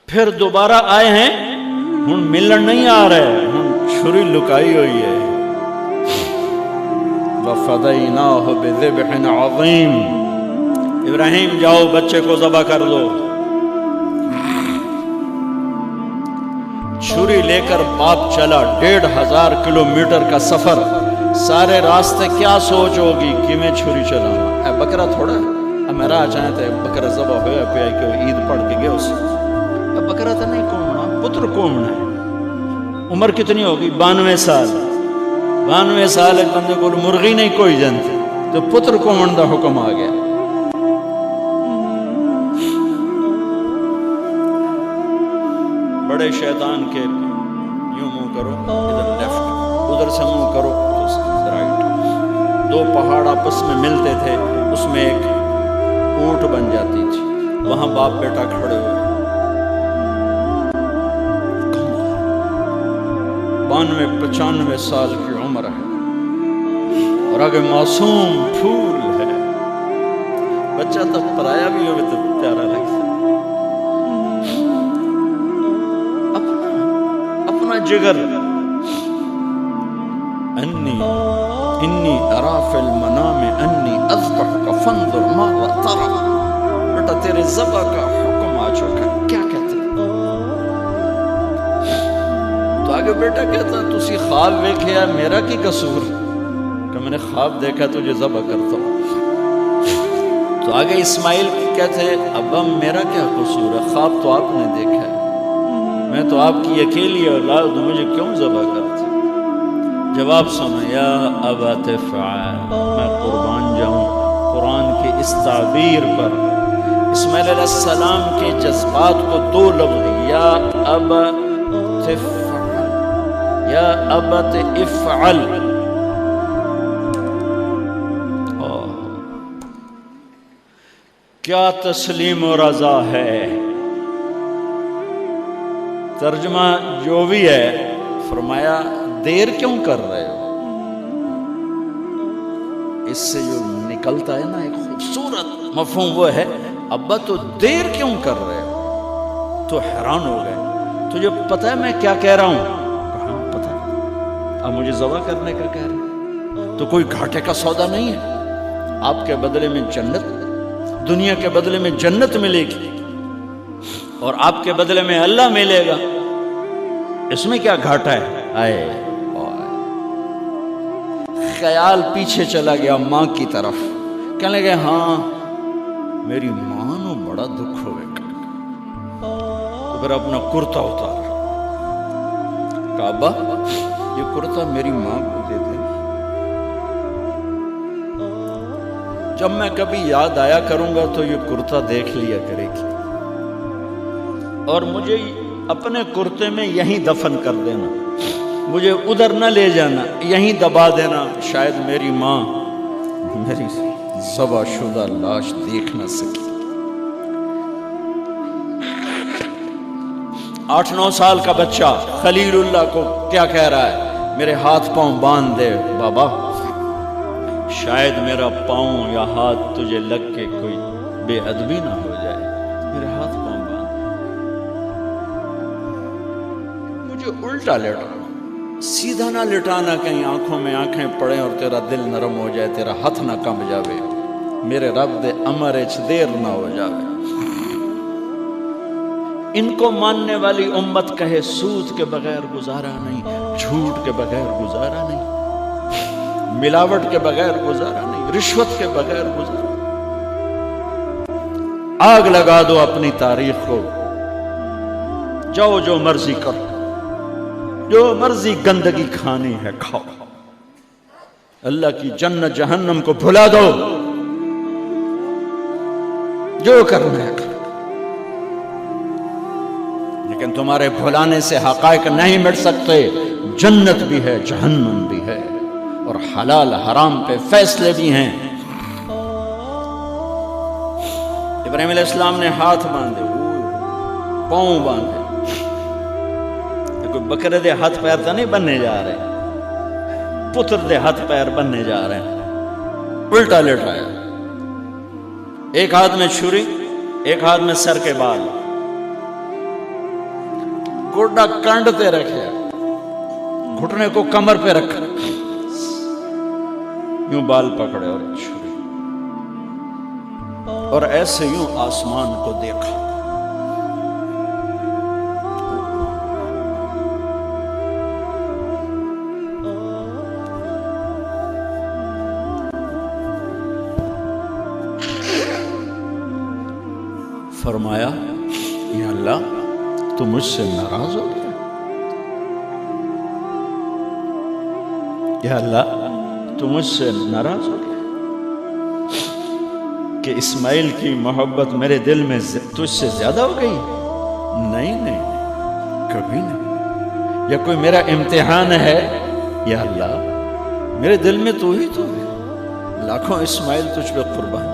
پھر دوبارہ آئے ہیں، ہن ملن نہیں آ رہے، ہن چھری لکائی ہوئی ہے۔ وَفَدَيْنَاهُ بِذِبْحٍ عَظِيمٍ، ابراہیم جاؤ بچے کو ذبح کر دو۔ چھری لے کر باپ چلا، 1500 کلومیٹر کا سفر، سارے راستے کیا سوچ ہوگی کہ میں چھری چلاؤں، اے بکرا تھوڑا ہے، میں راہ چاہے تھے بکرا ذبح ہویا پہ کہ عید پڑھ کے گئے اسے، بکرا تو نہیں کومنا، پتر کومنا ہے۔ عمر کتنی ہوگی؟ 92 سال۔ 92 سال ایک بندے کو مرغی نہیں کوئی جانتے، تو پتر کومن دا حکم آ گیا۔ بڑے شیطان کے یوں منہ کرو ادھر لیفٹ، ادھر سے منہ کرو تو رائٹ، 2 پہاڑ آپس میں ملتے تھے، اس میں ایک اونٹ بن جاتی تھی، وہاں باپ بیٹا کھڑے ہوئے، 92-95 سال کی عمر ہے، اور آگے معصوم پھول ہے، بچہ تو پرایا بھی ہوگا تو پیارا لگتا، اپنا جگر، انی ارا فی المنام انی اذبحک فانظر ماذا تری، بیٹا تیرے ذبح کا حکم آ چکا، کیا کہتے؟ تو آگے بیٹا کہتا تسی خواب دیکھیا، میرا کی قصور کہ میں نے خواب دیکھا تجھے ذبح کرتا ہوں۔ تو آگے اسماعیل کہتے ابا میرا کیا قصور ہے، خواب تو آپ نے دیکھا ہے، میں تو آپ کی اکیلی اولاد ہوں، مجھے کیوں ذبح کرتے؟ جواب سنو، یا ابت افعل، میں قربان جاؤں قرآن کی اس تعبیر پر۔ اسماعیل علیہ السلام کے جذبات کو 2 لفظ، یا ابت افعل، یا ابت افعل، کیا تسلیم و رضا ہے۔ ترجمہ جو بھی ہے، فرمایا دیر کیوں کر رہے ہو؟ اس سے جو نکلتا ہے نا ایک خوبصورت مفہوم، وہ ہے ابا تو دیر کیوں کر رہے ہو؟ تو حیران ہو گئے، تجھے پتہ ہے میں کیا کہہ رہا ہوں؟ کہاں پتہ ہے، اب مجھے ذبح کرنے کا کہہ رہے، تو کوئی گھاٹے کا سودا نہیں ہے، آپ کے بدلے میں جنت، دنیا کے بدلے میں جنت ملے گی، اور آپ کے بدلے میں اللہ ملے گا، اس میں کیا گھاٹا ہے؟ آئے خیال پیچھے چلا گیا ماں کی طرف، کہنے لگے ہاں میری ماں نو بڑا دکھ ہوئے گا، تو پھر اپنا کرتا اتارا، کہا ابا یہ کرتا میری ماں کو دے دیں، جب میں کبھی یاد آیا کروں گا تو یہ کرتا دیکھ لیا کرے گی، اور مجھے اپنے کرتے میں یہیں دفن کر دینا، مجھے ادھر نہ لے جانا، یہیں دبا دینا، شاید میری ماں میری ذبح شدہ لاش دیکھ نہ سکی۔ 8-9 سال کا بچہ خلیل اللہ کو کیا کہہ رہا ہے؟ میرے ہاتھ پاؤں باندھ دے بابا، شاید میرا پاؤں یا ہاتھ تجھے لگ کے کوئی بے ادبی نہ ہو جائے، میرے ہاتھ پاؤں باندھ، مجھے الٹا لیٹا، سیدھا نہ لٹانا، کہیں آنکھوں میں آنکھیں پڑیں اور تیرا دل نرم ہو جائے، تیرا ہاتھ نہ کمب جاوے، میرے رب دے امر اچ دیر نہ ہو جاوے۔ ان کو ماننے والی امت کہے سود کے بغیر گزارا نہیں، جھوٹ کے بغیر گزارا نہیں، ملاوٹ کے بغیر گزارا نہیں، رشوت کے بغیر گزارا، آگ لگا دو اپنی تاریخ کو، جاؤ جو مرضی کرو، جو مرضی گندگی کھانی ہے کھاؤ، اللہ کی جنت جہنم کو بھلا دو، جو کرنا ہے کرو، لیکن تمہارے بھلانے سے حقائق نہیں مٹ سکتے، جنت بھی ہے جہنم بھی ہے، اور حلال حرام پہ فیصلے بھی ہیں۔ ابراہیم علیہ السلام نے ہاتھ باندھے، پاؤں باندھے، کوئی بکرے دے ہاتھ پیر تو نہیں بننے جا رہے، پتر دے ہاتھ پیر بننے جا رہے ہیں، الٹا لٹایا، ایک ہاتھ میں چھری، ایک ہاتھ میں سر کے بال، گوڈا کنڈ تے رکھے، گھٹنے کو کمر پہ رکھا، یوں بال پکڑے اور چھری، اور ایسے یوں آسمان کو دیکھا۔ فرمایا یا اللہ تو مجھ سے ناراض ہو گیا، یا اللہ تو مجھ سے ناراض ہو گیا کہ اسماعیل کی محبت میرے دل میں تجھ سے زیادہ ہو گئی؟ نہیں نہیں، کبھی نہیں۔ یا کوئی میرا امتحان ہے؟ یا اللہ میرے دل میں تو ہی تو ہے، لاکھوں اسماعیل تجھ پہ قربان۔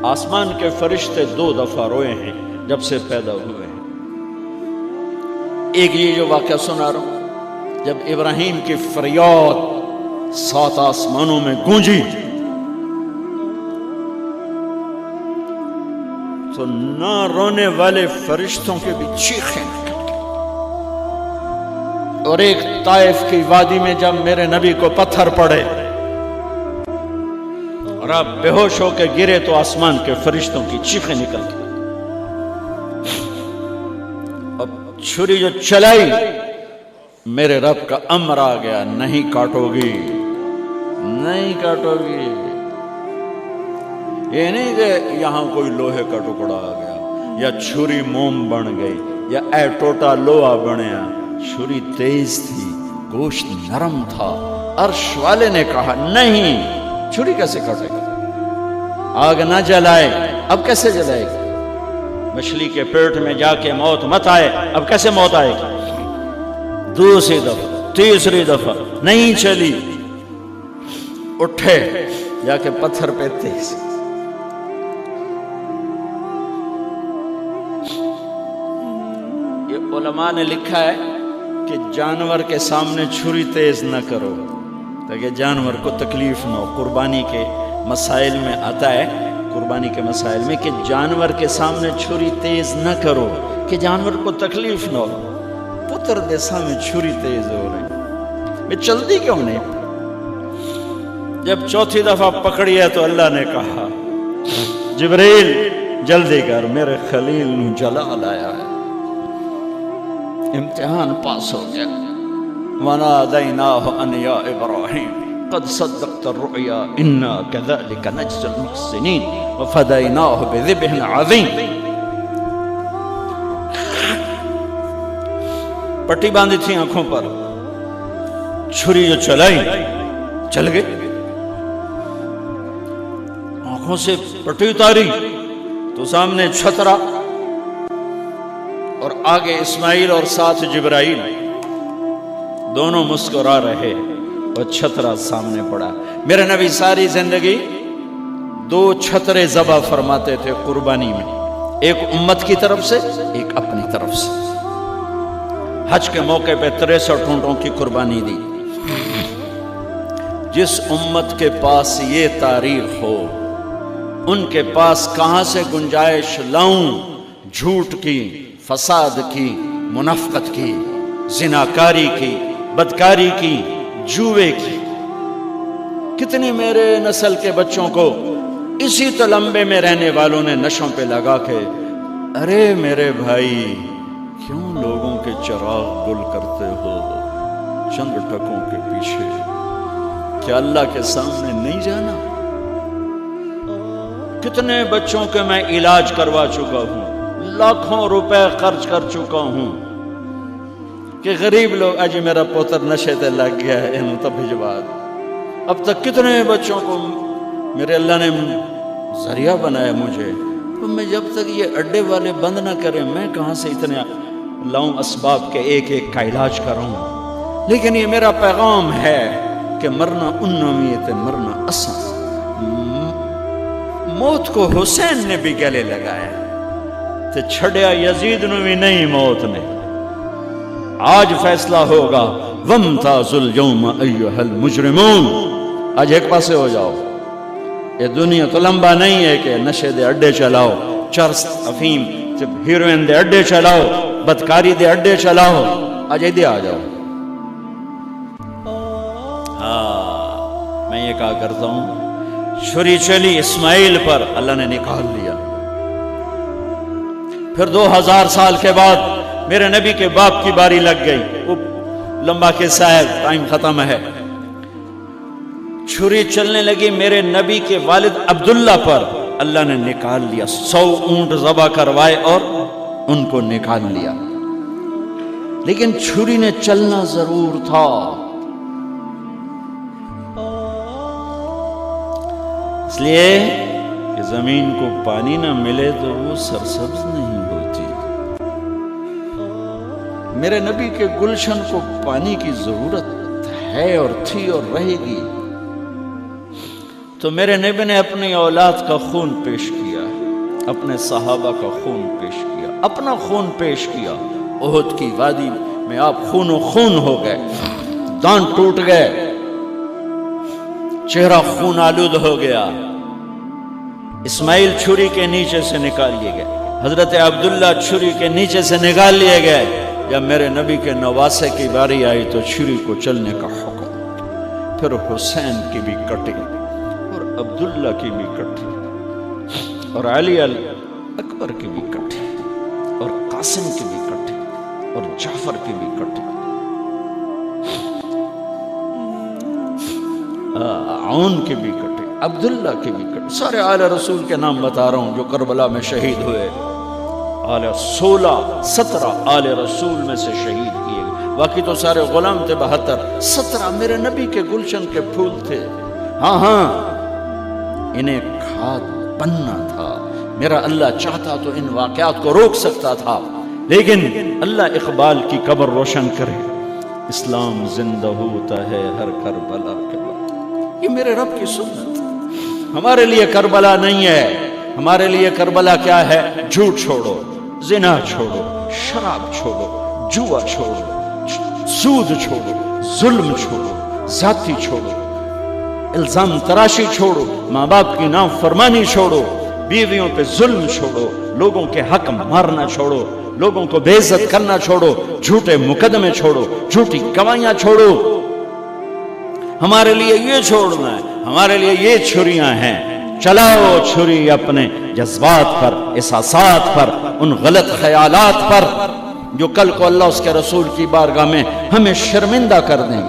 آسمان کے فرشتے 2 دفعہ روئے ہیں جب سے پیدا ہوئے ہیں۔ ایک یہ جو واقعہ سنا رہا ہوں، جب ابراہیم کی فریاد 7 آسمانوں میں گونجی تو نہ رونے والے فرشتوں کے بھی چیخیں نکلی، اور ایک طائف کی وادی میں جب میرے نبی کو پتھر پڑے اور آپ بے ہوش ہو کے گرے تو آسمان کے فرشتوں کی چیخیں نکل گئی۔ اب چھری جو چلائی، میرے رب کا امر آ گیا، نہیں کاٹو گی، نہیں کاٹو گی۔ یہ نہیں کہ یہاں کوئی لوہے کا ٹکڑا آ گیا، یا چھری موم بن گئی، یا اے ٹوٹا لوہا بنیا۔ چھری تیز تھی، گوشت نرم تھا۔ عرش والے نے کہا نہیں، چھری کیسے کاٹے گا؟ آگ نہ جلائے، اب کیسے جلائے گی؟ مچھلی کے پیٹ میں جا کے موت مت آئے، اب کیسے موت آئے گی؟ دوسری دفعہ، تیسری دفعہ نہیں چلی، اٹھے جا کے پتھر پہ تیز۔ یہ علماء نے لکھا ہے کہ جانور کے سامنے چھری تیز نہ کرو تاکہ جانور کو تکلیف نہ ہو۔ قربانی کے مسائل میں آتا ہے، قربانی کے مسائل میں، کہ جانور کے سامنے چھری تیز نہ کرو کہ جانور کو تکلیف نہ ہو۔ پتر دے سامنے چھری تیز ہو رہی، میں چلتی کیوں نہیں؟ جب چوتھی دفعہ پکڑی ہے تو اللہ نے کہا جبریل جلدی کر، میرے خلیل نو جلا لایا ہے۔ امتحان پاس ہو گیا۔ وَنَادَيْنَاهُ أَنْ يَا إِبْرَاهِيمُ قَدْ صَدَّقْتَ الرُّؤْيَا إِنَّا كَذَلِكَ نَجْزِي الْمُحْسِنِينَ وَفَدَيْنَاهُ بِذِبْحٍ عَظِيمٍ۔ پٹی باندھی تھی آنکھوں پر، چھری جو چلائی چل گئی، آنکھوں سے پٹی اتاری تو سامنے چھترا، اور آگے اسماعیل اور ساتھ جبرائیل، دونوں مسکرا رہے اور چھترا سامنے پڑا۔ میرے نبی ساری زندگی 2 چھترے ذبح فرماتے تھے قربانی میں، ایک امت کی طرف سے، ایک اپنی طرف سے۔ حج کے موقع پہ 63 اونٹوں کی قربانی دی۔ جس امت کے پاس یہ تاریخ ہو، ان کے پاس کہاں سے گنجائش لاؤں جھوٹ کی، فساد کی، منافقت کی، زناکاری کی، بدکاری کی، جوے کی۔ کتنی میرے نسل کے بچوں کو اسی تلمبے میں رہنے والوں نے نشوں پہ لگا کے، ارے میرے بھائی کیوں لوگوں کے چراغ گل کرتے ہو چند ٹکوں کے پیچھے؟ کیا اللہ کے سامنے نہیں جانا؟ کتنے بچوں کے میں علاج کروا چکا ہوں، لاکھوں روپے خرچ کر چکا ہوں کہ غریب لوگ اجی میرا پوتر نشے تے لگ گیا ہے، انہوں تب بھجوا دو۔ اب تک کتنے بچوں کو میرے اللہ نے ذریعہ بنایا مجھے، تو میں جب تک یہ اڈے والے بند نہ کریں میں کہاں سے اتنے لاؤں اسباب کے ایک ایک کا علاج کروں۔ لیکن یہ میرا پیغام ہے کہ مرنا ان نومیت مرنا اساں۔ موت کو حسین نے بھی گلے لگایا تو چھڑیا یزید نو بھی نہیں موت نے۔ آج فیصلہ ہوگا، وَامْتَازُوا الْيَوْمَ أَيُّهَا الْمُجْرِمُونَ۔ آج ایک پاسے ہو جاؤ، یہ دنیا تو لمبا نہیں ہے کہ نشے دے اڈے چلاؤ، چرس افیم ہیروین دے اڈے چلاؤ، بدکاری دے اڈے چلاؤ، آج ادھر آ جاؤ۔ ہاں میں یہ کہا کرتا ہوں، چھری چلی اسماعیل پر، اللہ نے نکال لیا۔ پھر 2000 سال کے بعد میرے نبی کے باپ کی باری لگ گئی، وہ لمبا قصہ ہے، ٹائم ختم ہے۔ چھری چلنے لگی میرے نبی کے والد عبداللہ پر، اللہ نے نکال لیا۔ 100 اونٹ ذبح کروائے اور ان کو نکال لیا، لیکن چھری نے چلنا ضرور تھا۔ اس لیے کہ زمین کو پانی نہ ملے تو وہ سرسبز نہیں ہوتی۔ میرے نبی کے گلشن کو پانی کی ضرورت ہے اور تھی اور رہے گی، تو میرے نبی نے اپنی اولاد کا خون پیش کیا، اپنے صحابہ کا خون پیش کیا، اپنا خون پیش کیا۔ احد کی وادی میں آپ خون و خون ہو گئے، دانت ٹوٹ گئے، چہرہ خون آلود ہو گیا۔ اسماعیل چھری کے نیچے سے نکال لیے گئے، حضرت عبداللہ چھری کے نیچے سے نکال لیے گئے۔ جب میرے نبی کے نواسے کی باری آئی تو چھری کو چلنے کا حکم، پھر حسین کی بھی کٹی اور عبداللہ کی بھی کٹی اور علی اکبر کی بھی کٹی اور قاسم کی بھی کٹی اور جعفر کی بھی کٹی، عون کی بھی کٹی، عبداللہ کی بھی کٹی۔ سارے آل رسول کے نام بتا رہا ہوں جو کربلا میں شہید ہوئے، 17 آل رسول میں سے شہید کیے گئے، باقی تو سارے غلام تھے 72، 17 میرے نبی کے گلشن کے پھول تھے۔ ہاں انہیں کھاد بننا تھا۔ میرا اللہ چاہتا تو ان واقعات کو روک سکتا تھا، لیکن اللہ اقبال کی قبر روشن کرے، اسلام زندہ ہوتا ہے ہر کربلا کے بعد۔ یہ میرے رب کی سنت۔ ہمارے لیے کربلا نہیں ہے، ہمارے لیے کربلا کیا ہے؟ جھوٹ چھوڑو، زنا چھوڑو، شراب چھوڑو، جوا چھوڑو، سود چھوڑو، ظلم چھوڑو، ذاتی چھوڑو، الزام تراشی چھوڑو، ماں باپ کی نافرمانی چھوڑو، بیویوں پہ ظلم چھوڑو، لوگوں کے حق مارنا چھوڑو، لوگوں کو بے عزت کرنا چھوڑو، جھوٹے مقدمے چھوڑو، جھوٹی گواہیاں چھوڑو۔ ہمارے لیے یہ چھوڑنا ہے، ہمارے لیے یہ چھریاں ہیں۔ چلاؤ چھری اپنے جذبات پر، احساسات پر، ان غلط خیالات پر جو کل کو اللہ اس کے رسول کی بارگاہ میں ہمیں شرمندہ کر دیں۔